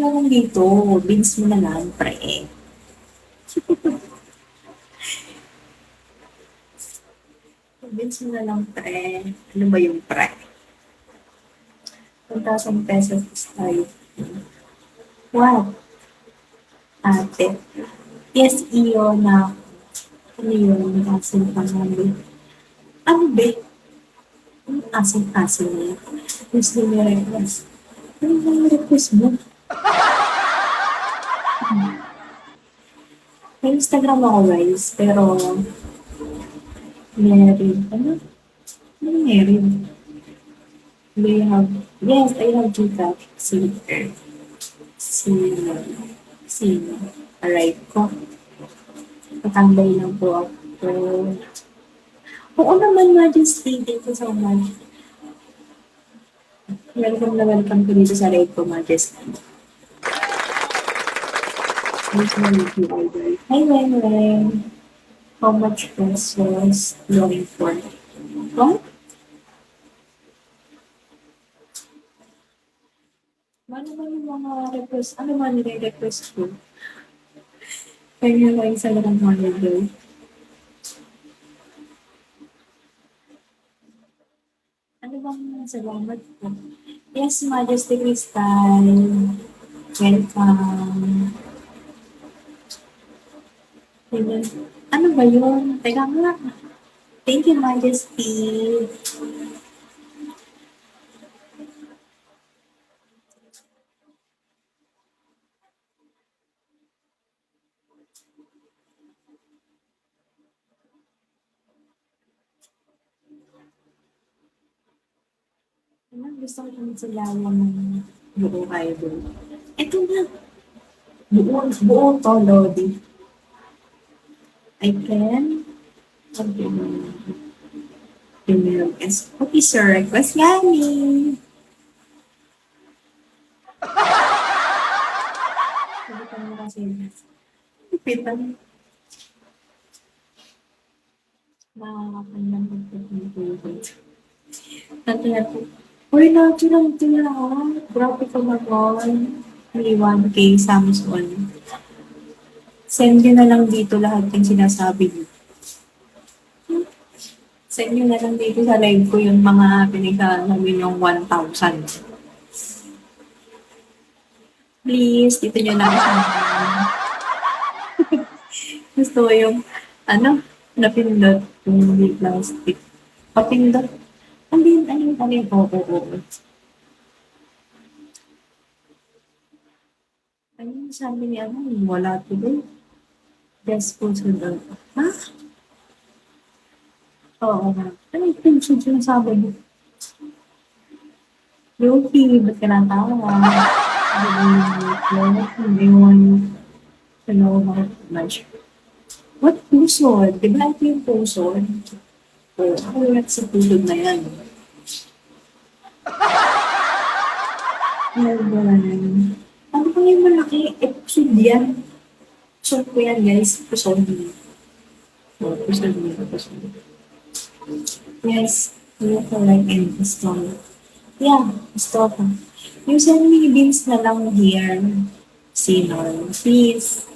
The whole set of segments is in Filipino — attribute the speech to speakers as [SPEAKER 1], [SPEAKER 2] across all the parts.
[SPEAKER 1] Naman dito, beans mo na lang, pre. Beans mo na lang, pre. Ano ba yung pre? 1,000 pesos is tayo. Wow, ate. Yes, iyo na. Ano yun? Asin pa namin. Ano ba? Ang asin-asin na yun. Gusto niya request. Ano ba yung request mo? May Instagram ako, guys. Pero, meron. Ano? Ano meron? They have, yes, I have Gcash. Si, si, aray ko. Patambay lang po ako. Oo naman, Majesty. Thank you so much. Welcome na welcome ko dito sa live ko, Majesty. Here's my review order. Hi, Wen Wen. How much pesos going for? What? Ano ba yung mga request? Ano ba nire-request ko? Kaya ko isa lang ang holiday. Ano bang salamat po? Yes, Majesty Crystal. Welcome. Ayan. Ano ba yun? Teka nga. Thank you, Majesty. Ano, gusto ko yung silayan ng buo idol. Ito na. Buo to, Lodi. I can. Email is okay, sir. Request gani. Sabitan mo kasi. Pitan. Nakakapandang pagpapagpapagpapag. Tataya ko. Uy, natulang tila ha. Grabe ka naman. May 1K Samsung. Send nyo na lang dito lahat yung sinasabi mo. Send nyo na lang dito sa live ko yung mga pinagsasabi yung 1,000. Please, dito nyo lang. Gusto ko yung, ano, napindot yung hindi plastic. Papindot. Ano, oo. Ano yung sabi niya, wala tuloy. Best po sa daw. Ha? Oo nga. Ano yung pinsuit yung sabi mo? Yoki, ba't ka natawa? Hindi mo to know how much. What pusod? Di ba ito yung pusod? Oo, ako ulat sa pusod na yan. Ano ba yan? Ano pa yung malaki? Pusod yan. Pusod ko yan, guys. Pusod. Oh, pusod. Yes, you can like and install. Yeah, install ka. You send me beans na lang here. Sino? Please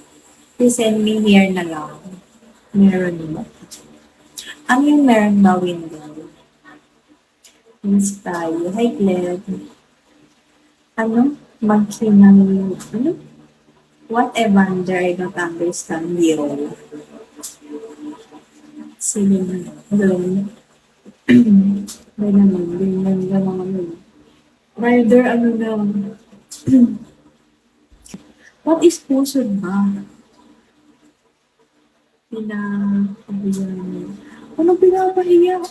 [SPEAKER 1] send me here na lang. Meron ba? Ano yung meron ba window? Beans tayo. Hi, Claire. Ano? Magkinang, ano? What a wonder, I don't understand you. Sige na. Hello. Ba naman, ganyan lang ano. Rider, ano lang. What is pusod ba? Pinapahiya. Anong pinapahiya?